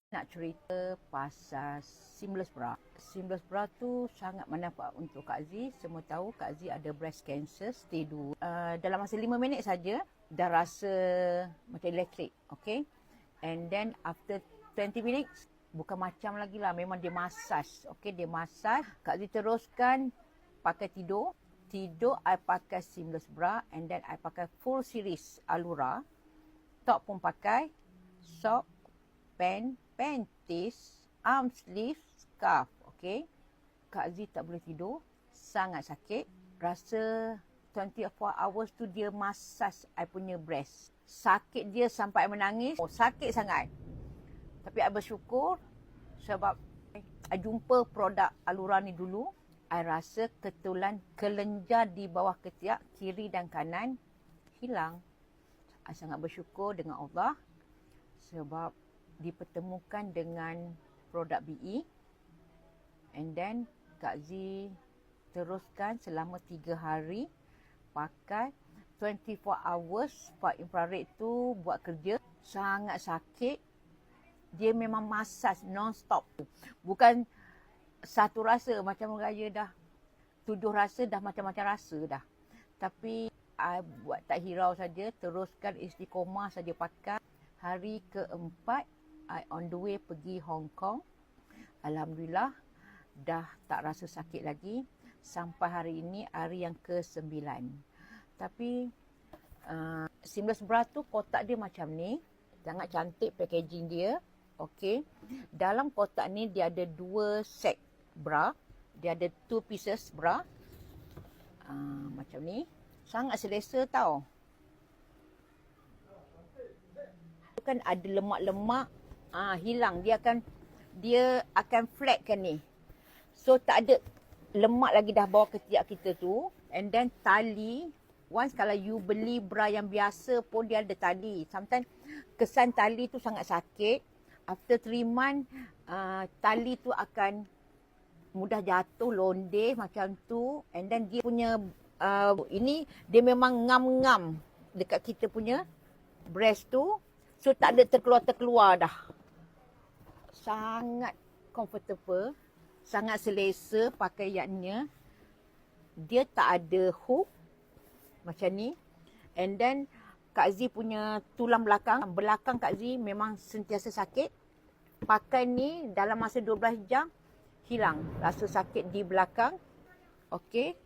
Nak cerita pasal seamless bra. Seamless bra tu sangat manfaat untuk Kak Z. Semua tahu Kak Z ada breast cancer stage 2. Dalam masa 5 minit saja dah rasa macam elektrik. Okay. And then after 20 minutes, bukan macam lagi lah. Memang dia massage. Okay, dia massage. Kak Z teruskan pakai tidur. Tidur, I pakai seamless bra. And then I pakai full series Allura. Top pun pakai. Sock, pant, panties, arm sleeve, scarf. Okay. Kak Z tak boleh tidur. Sangat sakit. Rasa 24 hours tu dia massage I punya breast. Sakit dia sampai I menangis. Sakit sangat. Tapi I bersyukur sebab I jumpa produk Allura ni dulu. I rasa ketulan kelenjar di bawah ketiak kiri dan kanan hilang. I sangat bersyukur dengan Allah sebab dipertemukan dengan produk BE. And then Kak Z teruskan selama 3 hari pakai 24 hours far infrared tu buat kerja. Sangat sakit. Dia memang massage non-stop. Bukan satu rasa macam raya dah 7 rasa dah macam-macam rasa dah. Tapi I buat tak hirau saja, teruskan istiqomah saja pakai. Hari keempat I on the way pergi Hong Kong. Alhamdulillah dah tak rasa sakit lagi sampai hari ini hari yang ke-9. Tapi seamless bra tu kotak dia macam ni. Sangat cantik packaging dia. Okey. Dalam kotak ni dia ada 2 set bra. Dia ada 2 pieces bra. Macam ni. Sangat selesa tau. Kan ada lemak-lemak hilang. Dia akan flatkan ni. So tak ada lemak lagi dah bawah ketiak kita tu. And then tali. Once kalau you beli bra yang biasa pun dia ada tali. Sometimes kesan tali tu sangat sakit. After 3 months, tali tu akan mudah jatuh, londeh macam tu. And then dia punya, ini dia memang ngam-ngam dekat kita punya breast tu. So tak ada terkeluar-terkeluar dah. Sangat comfortable. Sangat selesa pakaiannya. Dia tak ada hook. Macam ni. And then Kak Z punya tulang belakang. Belakang Kak Z memang sentiasa sakit. Pakai ni dalam masa 12 jam hilang rasa sakit di belakang. Okey.